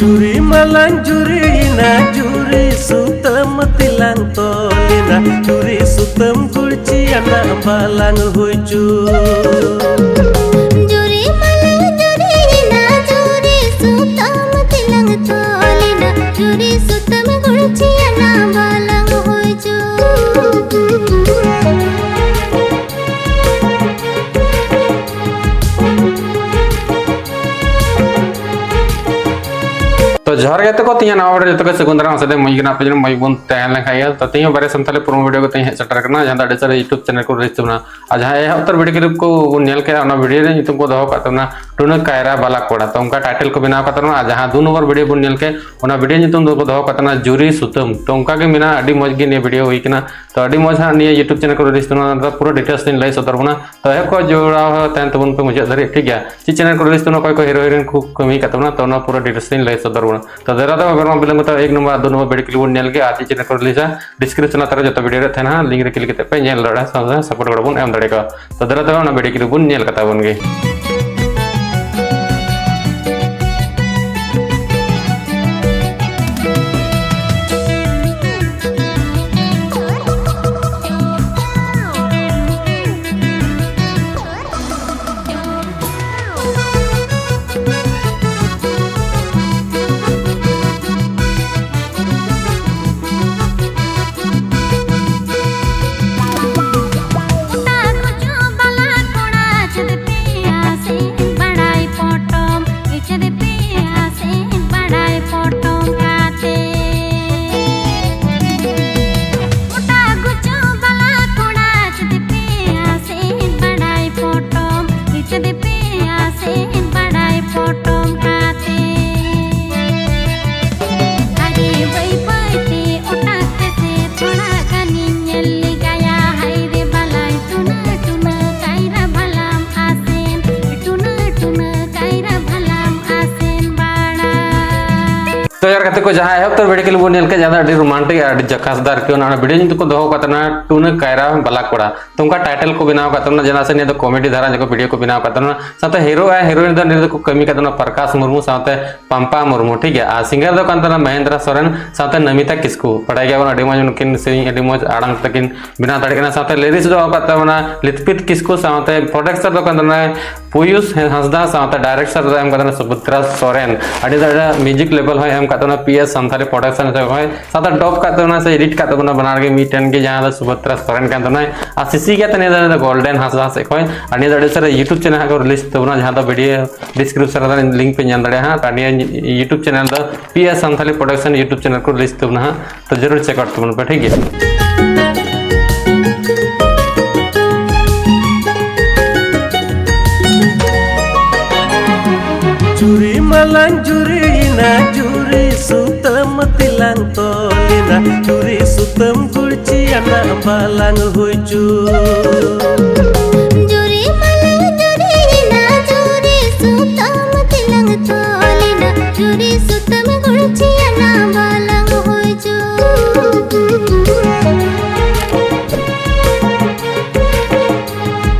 Juri malang juri na juri sutam tilang tolina juri sutam kulci anak balang huju. Juri malang juri na juri sutam tilang tolina juri sutam kulci anak balang huju. तो जोहर गए को तीन नवा video तक सेकुंदरा सदे मईगना पेजन मईबुन तहन लेखाया तो तीन बारे संताली प्रोमो वीडियो को तीन सेटर करना जहां दाडे सर YouTube चैनल को रिच तमना आज है उत्तर वीडियो क्लिप को नेल के ना वीडियो रे तुमको दहो कातना टुन कायरा बाला कोड़ा तो उनका टाइटल को बनाव कातना आज जहां 2 नंबर वीडियो बुन नेल के ओना वीडियो नितुम दो दहो कातना जुरी सुतम तो उनका के मिना अडी मौज गी ने वीडियो हुई किना तो अडी मौज हा ने YouTube चैनल को रिच तमना पूरा डिटेल्स दिन लई सदर बना तो है को जोड़ा तन तबन पे मुझे धरे ठीक है ची चैनल को रिच तमना कोई को हीरो हीरोइन खूब कमी कातना तो ना पूरा डिटेल्स दिन लई सदर बना तो जरा तो अगर बिलंग तो 1 number 2 number video clip nail के आज चैनल को रिलीज डिस्क्रिप्शन तरह जो वीडियो रे थना लिंक रे क्लिक करते पे नेल लड़ा सपोर्ट करबुन एम दड़े का तो जरा तो ना वीडियो क्लिप बुन नेल कता बन गे तो यार कहते को जहां है तो वीडियो के लिए नेल के ज्यादा अडी रोमांटिक अडी जकासदार क्यों ना वीडियो जिन को दहो कतना टून कायरा बाला कोड़ा तो उनका टाइटल को बनाव कतना जना से ने तो कॉमेडी धारा जो वीडियो को बनाव कतना साथे हीरो है हीरोइन द ने को कमी कतना प्रकाश मुर्मू साथे पंपा मुर्मू ठीक है आ सिंगर दो कतना महेंद्र सोरेन साथे नमिता किस्कू पढ़ाई गया अडी मज उनकिन सेरिंग अडी मज आड़ंग तकिन बिना दाड़े कना साथे लेडीज दो कतना लितपित किस्कू साथे प्रोडक्टर दो कतना पुयुस हंसदा साथे डायरेक्टर दो एम कतना सुभद्रा सोरेन अडी दाड़ा म्यूजिक लेवल है एम कतना पीएस संथाली प्रोडक्शन से है साथ डॉप का से एडिट का बना के मीटन के जहां सुभद्रा सोरेन का आसीसी के तने गोल्डन हंसदा से कोई अनि दड़े सर YouTube चैनल को रिलीज तबना जहां वीडियो डिस्क्रिप्शन लिंक पे जान दड़े हां तानी YouTube channel the PS Santhali production YouTube channel को रिलीज तबना तो जरूर चेक आउट तबन पे ठीक है Juri malang juri na juri sutam tilang tolina juri sutam kulci anak balang huju. Juri malang juri na juri sutam tilang tolina juri sutam kulci anak balang huju.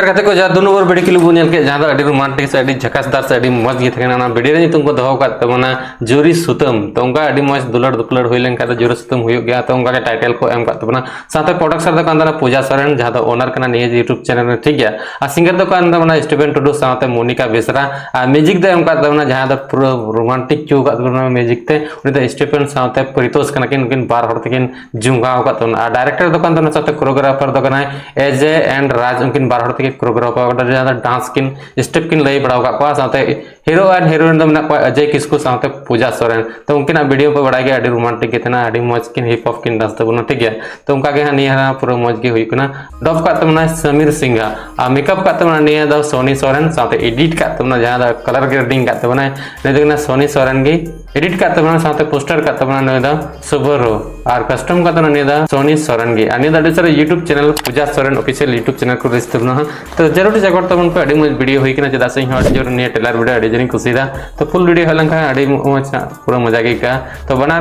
कहते को जा 2 number video clip nail के जहां अडी romantic से अडी झकासदार से अडी मज गे थकना ना वीडियो रे तुमको दहो का तमना जुरी सुतम तो उनका अडी मज दुलड़ दुपलड़ होई लेन का तो जुरी सुतम हुई गया तो उनका टाइटल को एम का तमना साथे प्रोडक्टर द कांदा पूजा सोरेन जहां द ओनर कना ने YouTube चैनल में ठीक है आ सिंगर द कांदा मना स्टीफन टुडू साथे मोनिका बेसरा आ म्यूजिक द एम का तमना जहां द पूरा रोमांटिक क्यू का तमना म्यूजिक ते उनी द स्टीफन साथे परितोष कना किन किन बार हर तकिन जुंगाव का तमना डायरेक्टर द कांदा साथे कोरियोग्राफर द कना एजे एंड राज उनकिन बार हर तकिन कोरियोग्राफर ज्यादा डांस किन स्टेप किन लई बड़ाव का साथे हीरो एंड हीरोइन दो मना अजय किस्कू साथे पूजा सोरेन तो उनकिन वीडियो पे बड़ा के अडी रोमांटिक केतना अडी मौज किन हिप हॉप किन डांस तबना ठीक है तो उनका के हनी हरा पूरा मौज के हुई कना डब का तमना समीर सिंघा आ मेकअप का तमना निया द सोनी सोरेन साथे एडिट का तमना जहां कलर ग्रेडिंग का तमना ने देखना सोनी सोरेन की एडिट का तमना साथे पोस्टर का तमना ने द सुबरो और कस्टम का तमना ने द सोनी सोरेन की अनि द सर YouTube channel Puja Soren official YouTube channel को रिलीज तबना तो जरूर चेक आउट तबन पे अडी मज वीडियो हुई कना जदा से हट जोर ने टेलर वीडियो अडी जनी कुसीदा तो फुल वीडियो हलन का अडी मज पूरा मजा के का तो बना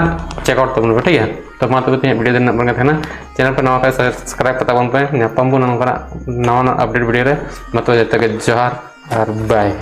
चेक आउट तबन पे ठीक है तो मा तो वीडियो दिन बन था चैनल पे नवा का सब्सक्राइब पता बन पे नपम नवा अपडेट वीडियो रे मत जते के जोहार और बाय।